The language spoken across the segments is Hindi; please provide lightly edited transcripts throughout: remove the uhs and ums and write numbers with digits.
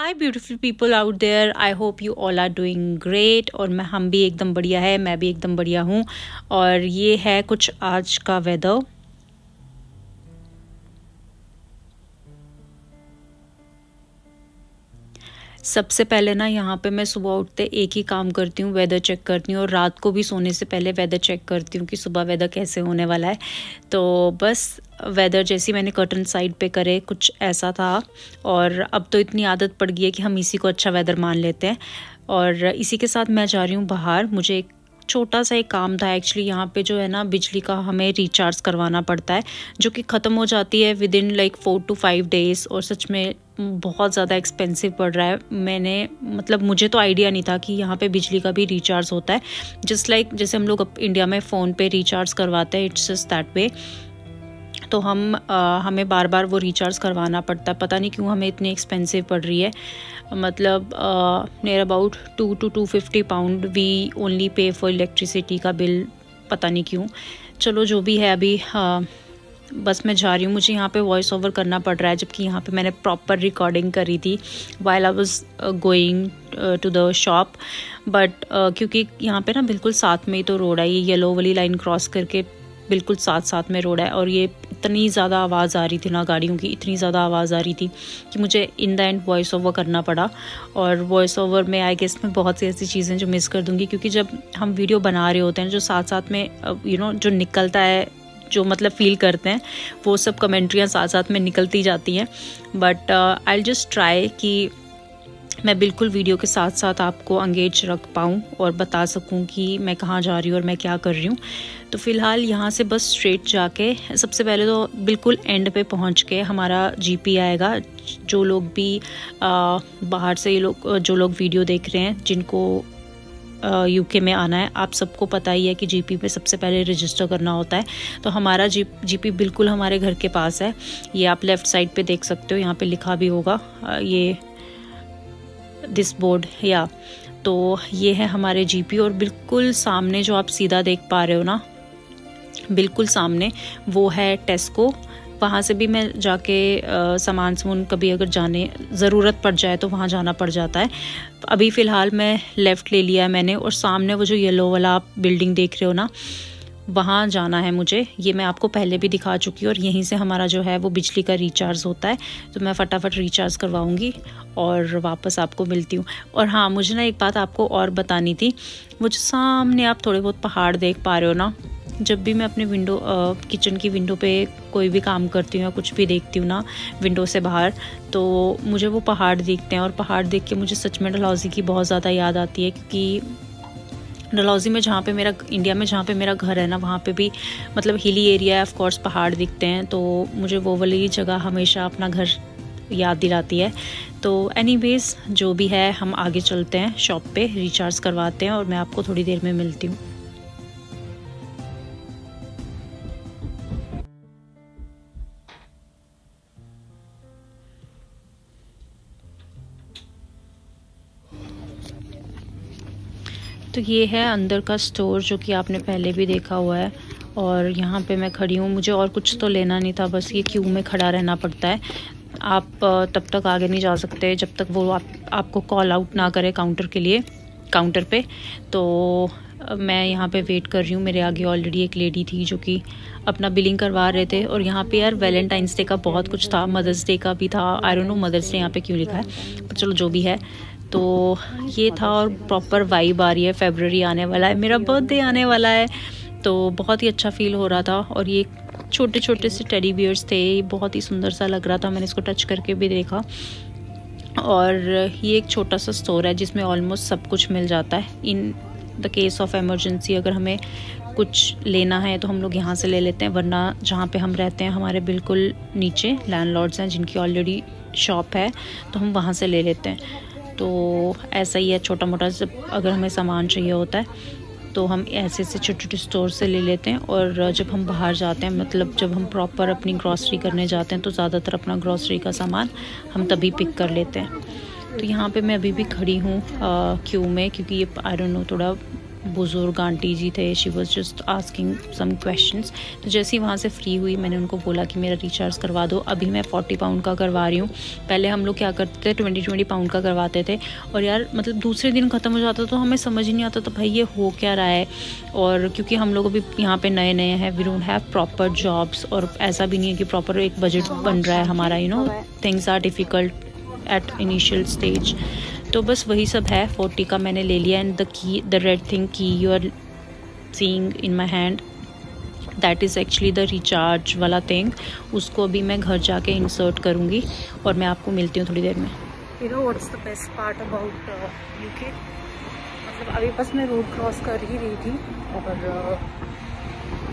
Hi beautiful people out there, I hope you all are doing great. और हम भी एकदम बढ़िया है, मैं भी एकदम बढ़िया हूँ। और ये है कुछ आज का वेदर। सबसे पहले ना यहाँ पे मैं सुबह उठते एक ही काम करती हूँ, वेदर चेक करती हूँ। और रात को भी सोने से पहले वेदर चेक करती हूँ कि सुबह वेदर कैसे होने वाला है। तो बस वेदर जैसी मैंने कर्टन साइड पे करे कुछ ऐसा था। और अब तो इतनी आदत पड़ गई है कि हम इसी को अच्छा वेदर मान लेते हैं। और इसी के साथ मैं जा रही हूँ बाहर। मुझे एक छोटा सा एक काम था एक्चुअली। यहाँ पे जो है ना बिजली का हमें रिचार्ज करवाना पड़ता है, जो कि ख़त्म हो जाती है with in like 4 to 5 days। और सच में बहुत ज़्यादा एक्सपेंसिव पड़ रहा है। मुझे तो आइडिया नहीं था कि यहाँ पे बिजली का भी रिचार्ज होता है। जस्ट लाइक जैसे हम लोग इंडिया में फ़ोन पे रिचार्ज करवाते हैं, इट्स जस्ट दैट वे। तो हमें बार बार वो रिचार्ज करवाना पड़ता है। पता नहीं क्यों हमें इतनी एक्सपेंसिव पड़ रही है। Near about 2 to 250 pound we only pay for electricity का बिल। पता नहीं क्यों। चलो जो भी है अभी बस मैं जा रही हूँ। मुझे यहाँ पे वॉइस ओवर करना पड़ रहा है, जबकि यहाँ पे मैंने प्रॉपर रिकॉर्डिंग करी थी while I was going to the shop. But क्योंकि यहाँ पे ना बिल्कुल साथ में ही तो रोड है, ये येलो वाली लाइन क्रॉस करके बिल्कुल साथ में रोड है। और ये इतनी ज़्यादा आवाज़ आ रही थी ना गाड़ियों की, इतनी ज़्यादा आवाज़ आ रही थी कि मुझे in the end voice over करना पड़ा। और वॉइस ओवर में आई गेस मैं बहुत सी ऐसी चीज़ें जो मिस कर दूँगी, क्योंकि जब हम वीडियो बना रहे होते हैं जो साथ में जो निकलता है, जो फील करते हैं, वो सब कमेंट्रियाँ साथ में निकलती जाती हैं। But I will just try कि मैं बिल्कुल वीडियो के साथ साथ आपको एंगेज रख पाऊँ और बता सकूँ कि मैं कहाँ जा रही हूँ और मैं क्या कर रही हूँ। तो फ़िलहाल यहाँ से बस स्ट्रेट जाके सबसे पहले तो बिल्कुल एंड पे पहुँच के हमारा जीपी आएगा। जो लोग भी बाहर से जो लोग वीडियो देख रहे हैं, जिनको यूके में आना है, आप सबको पता ही है कि जीपी पे सबसे पहले रजिस्टर करना होता है। तो हमारा जीपी बिल्कुल हमारे घर के पास है। ये आप लेफ़्ट साइड पे देख सकते हो, यहाँ पे लिखा भी होगा ये दिस बोर्ड या। तो ये है हमारे जीपी। और बिल्कुल सामने जो आप सीधा देख पा रहे हो ना, बिल्कुल सामने वो है टेस्को। वहाँ से भी मैं जाके सामान कभी अगर जाने ज़रूरत पड़ जाए तो वहाँ जाना पड़ जाता है। अभी फ़िलहाल मैं लेफ़्ट ले लिया है मैंने। और सामने वो जो येलो वाला आप बिल्डिंग देख रहे हो ना, वहाँ जाना है मुझे। ये मैं आपको पहले भी दिखा चुकी हूँ। और यहीं से हमारा जो है वो बिजली का रिचार्ज होता है। तो मैं फटाफट रिचार्ज करवाऊँगी और वापस आपको मिलती हूँ। और हाँ, मुझे ना एक बात आपको और बतानी थी। वो जो सामने आप थोड़े बहुत पहाड़ देख पा रहे हो ना, जब भी मैं अपने किचन की विंडो पे कोई भी काम करती हूँ या कुछ भी देखती हूँ ना विंडो से बाहर, तो मुझे वो पहाड़ दिखते हैं। और पहाड़ देख के मुझे सच में डलहौजी की बहुत ज़्यादा याद आती है। क्योंकि डलहौजी में इंडिया में जहाँ पे मेरा घर है ना, वहाँ पे भी हिली एरिया है, ऑफ कोर्स पहाड़ दिखते हैं। तो मुझे वो वाली जगह हमेशा अपना घर याद दिलाती है। तो एनीवेज जो भी है, हम आगे चलते हैं, शॉप पे रिचार्ज करवाते हैं और मैं आपको थोड़ी देर में मिलती हूँ। तो ये है अंदर का स्टोर, जो कि आपने पहले भी देखा हुआ है। और यहाँ पे मैं खड़ी हूँ। मुझे और कुछ तो लेना नहीं था, बस ये क्यू में खड़ा रहना पड़ता है। आप तब तक आगे नहीं जा सकते जब तक वो आपको कॉल आउट ना करे काउंटर पे। तो मैं यहाँ पे वेट कर रही हूँ। मेरे आगे ऑलरेडी एक लेडी थी जो कि अपना बिलिंग करवा रहे थे। और यहाँ पे यार वैलेंटाइंस डे का बहुत कुछ था, मदर्स डे का भी था। I don't know mother's day यहाँ पे क्यों लिखा है, पर चलो जो भी है। तो ये था। और प्रॉपर वाइब आ रही है, फरवरी आने वाला है, मेरा बर्थडे आने वाला है। तो बहुत ही अच्छा फील हो रहा था। और ये छोटे छोटे से टेडी बियर्स थे, बहुत ही सुंदर सा लग रहा था। मैंने इसको टच करके भी देखा। और ये एक छोटा सा स्टोर है जिसमें ऑलमोस्ट सब कुछ मिल जाता है। In the case of emergency अगर हमें कुछ लेना है तो हम लोग यहाँ से ले लेते हैं, वरना जहाँ पे हम रहते हैं हमारे बिल्कुल नीचे लैंडलॉर्ड्स हैं जिनकी ऑलरेडी शॉप है, तो हम वहाँ से ले लेते हैं। तो ऐसा ही है, छोटा मोटा जब अगर हमें सामान चाहिए होता है तो हम ऐसे छोटे छोटे स्टोर से ले लेते हैं। और जब हम बाहर जाते हैं, जब हम प्रॉपर अपनी ग्रॉसरी करने जाते हैं, तो ज़्यादातर अपना ग्रॉसरी का सामान हम तभी पिक कर लेते हैं। तो यहाँ पे मैं अभी भी खड़ी हूँ क्यू में, क्योंकि ये आई डोंट नो थोड़ा बुज़ुर्ग आंटी जी थे, she was just asking some questions. तो जैसे ही वहाँ से फ्री हुई मैंने उनको बोला कि मेरा रिचार्ज करवा दो। अभी मैं 40 पाउंड का करवा रही हूँ। पहले हम लोग क्या करते थे 20 पाउंड का करवाते थे, और यार मतलब दूसरे दिन ख़त्म हो जाता तो हमें समझ ही नहीं आता था भाई ये हो क्या रहा है। और क्योंकि हम लोग अभी यहाँ पे नए नए हैं, we don't have proper jobs, और ऐसा भी नहीं है कि प्रॉपर एक बजट बन रहा है हमारा, you know things are difficult at initial stage. तो बस वही सब है। 40 का मैंने ले लिया। एंड द रेड थिंग की you are seeing in my hand, that is actually the recharge वाला थिंग। उसको अभी मैं घर जाके इंसर्ट करूँगी और मैं आपको मिलती हूँ थोड़ी देर में। You know what's the best part about UK, मतलब अभी बस मैं रोड क्रॉस कर ही रही थी और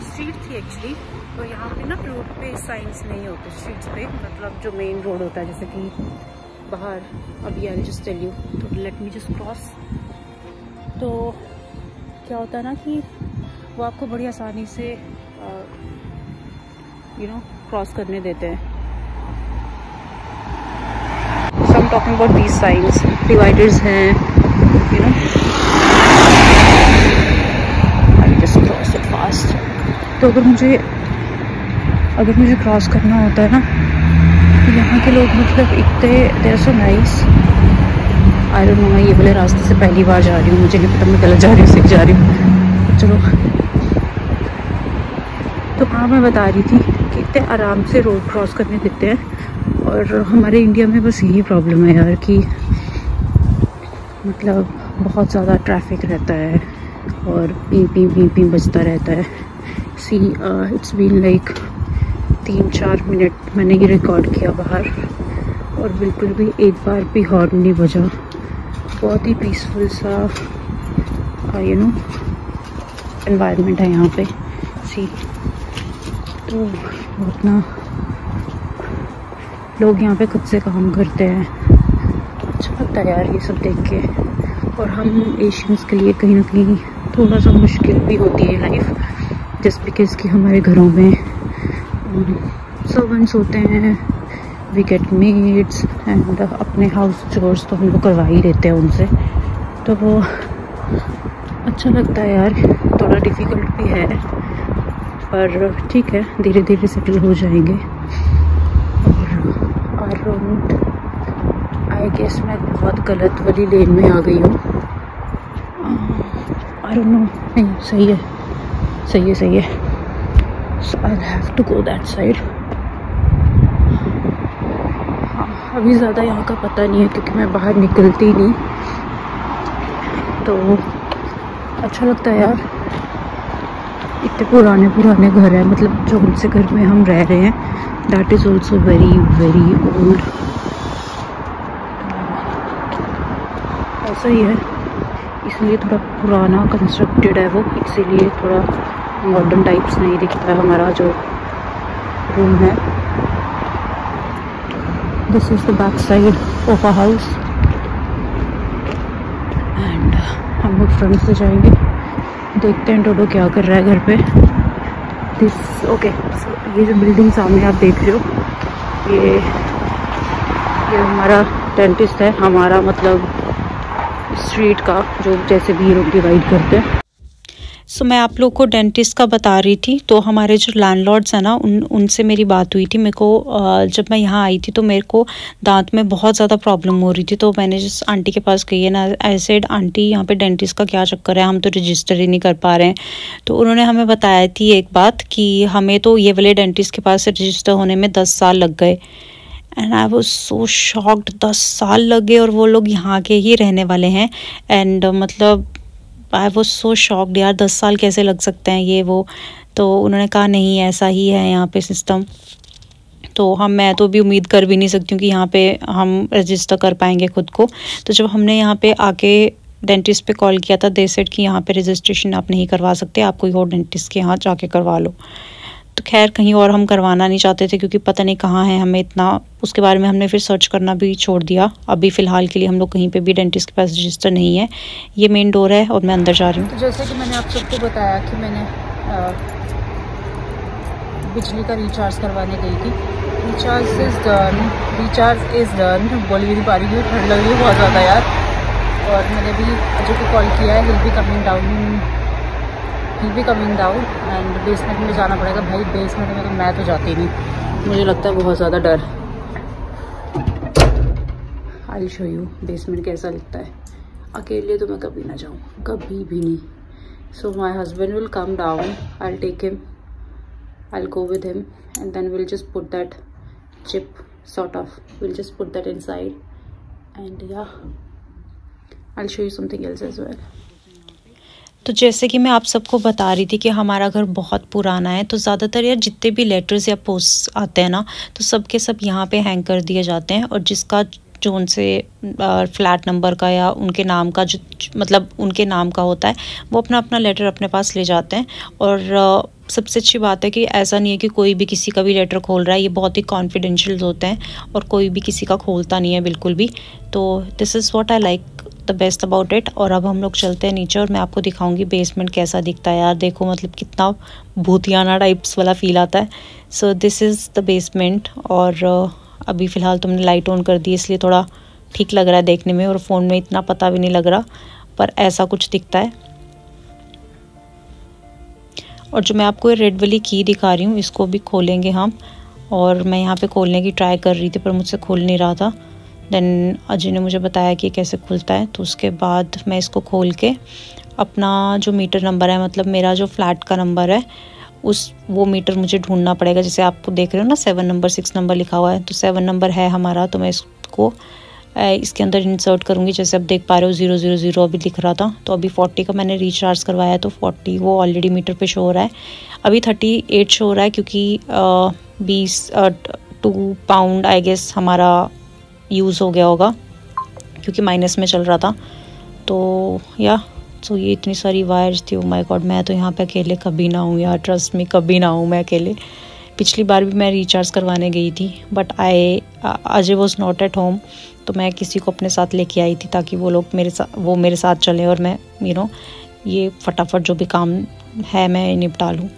स्ट्रीट थी एक्चुअली। तो यहाँ पे ना रोड पे साइंस नहीं होते स्ट्रीट्स पे, मतलब जो मेन रोड होता है जैसे कि बाहर। अभी आई जस्ट टेल यू, तो लेट मी जस्ट क्रॉस। तो क्या होता है ना कि वो आपको बड़ी आसानी से यू नो क्रॉस करने देते हैं। So I am talking about these science, dividers हैं, you know. I just cross it fast. तो अगर मुझे क्रॉस करना होता है ना, तो यहाँ के लोग मतलब इतने देर so nice. I don't know, मैं ये वाले रास्ते से पहली बार जा रही हूँ, मुझे नहीं पता मैं गलत जा रही हूँ, सीख जा रही हूँ। चलो, तो हाँ मैं बता रही थी कि इतने आराम से रोड क्रॉस करने देते हैं। और हमारे इंडिया में बस यही प्रॉब्लम है यार कि मतलब बहुत ज़्यादा ट्रैफिक रहता है और पी पी बजता रहता है। See it's been like 3-4 minute मैंने ये रिकॉर्ड किया बाहर, और बिल्कुल भी एक बार भी हॉर्न नहीं बजा। बहुत ही पीसफुल सा यू नो एनवायरनमेंट है यहाँ पे। सी तो उतना लोग यहाँ पे खुद से काम करते हैं, तो अच्छा लगता है यार ये सब देख के। और हम एशियंस के लिए कहीं ना कहीं थोड़ा सा मुश्किल भी होती है लाइफ, जस्ट बिकॉज कि हमारे घरों में सर्वेंट्स होते हैं, वी गेट मेड्स एंड अपने हाउस चोर्स तो हम लोग करवा ही देते हैं उनसे। तो वो अच्छा लगता है यार, थोड़ा डिफ़िकल्ट भी है पर ठीक है, धीरे धीरे सेटल हो जाएंगे। और आई गेस मैं बहुत गलत वाली लेन में आ गई हूँ। आई डोंट नो, नहीं सही है। So I'll have to go that side. हाँ, अभी ज़्यादा यहाँ का पता नहीं है क्योंकि मैं बाहर निकलती ही नहीं। तो अच्छा लगता है यार, इतने पुराने घर हैं, मतलब जो उनसे घर में हम रह रहे हैं, that is also very very old. ऐसा ही है, इसलिए थोड़ा पुराना कंस्ट्रक्टेड है वो, इसीलिए थोड़ा मॉडर्न टाइप्स नहीं दिखता है हमारा जो रूम है। This is the back side of a house and हम लोग फ्रंट से जाएंगे। देखते हैं टोटो क्या कर रहा है घर पे। दिस ओके, ये जो बिल्डिंग सामने आप देख रहे हो, ये हमारा डेंटिस्ट है, हमारा मतलब स्ट्रीट का जो जैसे भी लोग डिवाइड करते हैं। सो मैं आप लोग को डेंटिस्ट का बता रही थी। तो हमारे जो लैंडलॉर्ड्स हैं ना, उनसे मेरी बात हुई थी। मेरे को जब मैं यहाँ आई थी तो मेरे को दांत में बहुत ज़्यादा प्रॉब्लम हो रही थी। तो मैंने जिस आंटी के पास गई है ना, आई सेड आंटी यहाँ पे डेंटिस्ट का क्या चक्कर है, हम तो रजिस्टर ही नहीं कर पा रहे हैं। तो उन्होंने हमें बताया थी एक बात कि हमें तो ये वाले डेंटिस्ट के पास रजिस्टर होने में 10 साल लग गए। And I was so shocked, 10 साल लग गए और वो लोग यहाँ के ही रहने वाले हैं। एंड मतलब आई वॉज सो शॉक्ड यार, 10 साल कैसे लग सकते हैं ये वो। तो उन्होंने कहा नहीं ऐसा ही है यहाँ पे सिस्टम। तो मैं तो भी उम्मीद कर भी नहीं सकती हूँ कि यहाँ पे हम रजिस्टर कर पाएंगे खुद को। तो जब हमने यहाँ पे आके डेंटिस्ट पे कॉल किया था, दे सेड कि यहाँ पे रजिस्ट्रेशन आप नहीं करवा सकते, आप कोई और डेंटिस्ट के यहाँ जाके करवा लो। तो खैर कहीं और हम करवाना नहीं चाहते थे क्योंकि पता नहीं कहाँ है, हमें इतना उसके बारे में हमने फिर सर्च करना भी छोड़ दिया। अभी फ़िलहाल के लिए हम लोग कहीं पे भी डेंटिस्ट के पास रजिस्टर नहीं है। ये मेन डोर है और मैं अंदर जा रही हूँ। तो जैसे कि मैंने आप सबको बताया कि मैंने बिजली का रिचार्ज करवाने गई थी। रिचार्ज इज़ डन, बोल भी नहीं पा रही हूँ, ठंड लग रही है बहुत ज़्यादा यार। और मैंने भी अजय को कॉल किया है, will be coming down and basement में जाना पड़ेगा। भाई बेसमेंट में तो मैं तो जाती नहीं, मुझे लगता है बहुत ज़्यादा डर। आई शो यू बेसमेंट कैसा लगता है। अकेले तो मैं कभी ना जाऊँ, कभी भी नहीं। So my husband will come down, I will take him, I will go with him and then will just put that chip sort of, we'll just put that inside and yeah, I'll show you something else as well. तो जैसे कि मैं आप सबको बता रही थी कि हमारा घर बहुत पुराना है, तो ज़्यादातर यार जितने भी लेटर्स या पोस्ट आते हैं ना, तो सब के सब यहाँ पे हैंग कर दिए जाते हैं। और जिसका जो उनसे फ्लैट नंबर का या उनके नाम का जो मतलब उनके नाम का होता है, वो अपना अपना लेटर अपने पास ले जाते हैं। और सबसे अच्छी बात है कि ऐसा नहीं है कि कोई भी किसी का भी लेटर खोल रहा है, ये बहुत ही कॉन्फिडेंशियल होते हैं और कोई भी किसी का खोलता नहीं है बिल्कुल भी। तो this is what I like the best about it. और अब हम लोग चलते हैं नीचे और मैं आपको दिखाऊंगी बेसमेंट कैसा दिखता है। यार देखो मतलब कितना भूतियाना टाइप्स वाला फील आता है। So this is the basement. और अभी फ़िलहाल तुमने लाइट ऑन कर दी इसलिए थोड़ा ठीक लग रहा है देखने में, और फ़ोन में इतना पता भी नहीं लग रहा, पर ऐसा कुछ दिखता है। और जो मैं आपको ये रेड वाली की दिखा रही हूँ, इसको भी खोलेंगे हम। और मैं यहाँ पे खोलने की ट्राई कर रही थी पर मुझसे खुल नहीं रहा था। देन अजय ने मुझे बताया कि कैसे खुलता है, तो उसके बाद मैं इसको खोल के अपना जो मीटर नंबर है, मतलब मेरा जो फ्लैट का नंबर है, वो मीटर मुझे ढूंढना पड़ेगा। जैसे आपको देख रहे हो ना 7 नंबर 6 नंबर लिखा हुआ है, तो 7 नंबर है हमारा। तो मैं इसको इसके अंदर इंसर्ट करूँगी। जैसे आप देख पा रहे हो 000 अभी लिख रहा था, तो अभी 40 का मैंने रिचार्ज करवाया है, तो 40 वो ऑलरेडी मीटर पे शो हो रहा है। अभी 38 शो हो रहा है क्योंकि 2 पाउंड आई गेस हमारा यूज़ हो गया होगा क्योंकि माइनस में चल रहा था। तो या तो ये इतनी सारी वायर्स थी। ओ माय गॉड, मैं तो यहाँ पे अकेले कभी ना हूँ यार, ट्रस्ट मी, कभी ना हूँ मैं अकेले। पिछली बार भी मैं रिचार्ज करवाने गई थी but Ajay was not at home, तो मैं किसी को अपने साथ लेके आई थी ताकि वो मेरे साथ चलें और मैं ये फटाफट जो भी काम है मैं निपटा लूँ।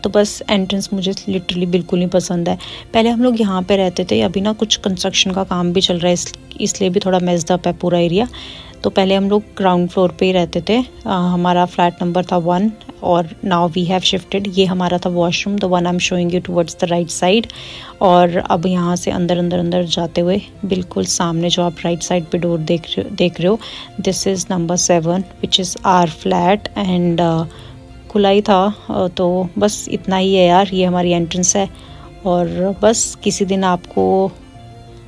तो बस एंट्रेंस मुझे लिटरली बिल्कुल नहीं पसंद है। पहले हम लोग यहाँ पे रहते थे, अभी ना कुछ कंस्ट्रक्शन का काम भी चल रहा है इसलिए भी थोड़ा मेस्ड अप है पूरा एरिया। तो पहले हम लोग ग्राउंड फ्लोर पे ही रहते थे। हमारा फ्लैट नंबर था 1 और नाउ वी हैव शिफ्टेड। ये हमारा था washroom, the one I am showing you towards the right side. और अब यहाँ से अंदर जाते हुए बिल्कुल सामने जो आप राइट साइड पे डोर देख रहे हो, this is number 7 which is our flat and खुला ही था। तो बस इतना ही है यार, ये हमारी एंट्रेंस है। और बस किसी दिन आपको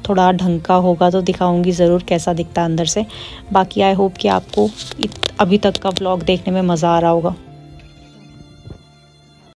थोड़ा ढंग का होगा तो दिखाऊंगी ज़रूर कैसा दिखता है अंदर से। बाकी आई होप कि आपको अभी तक का व्लॉग देखने में मज़ा आ रहा होगा।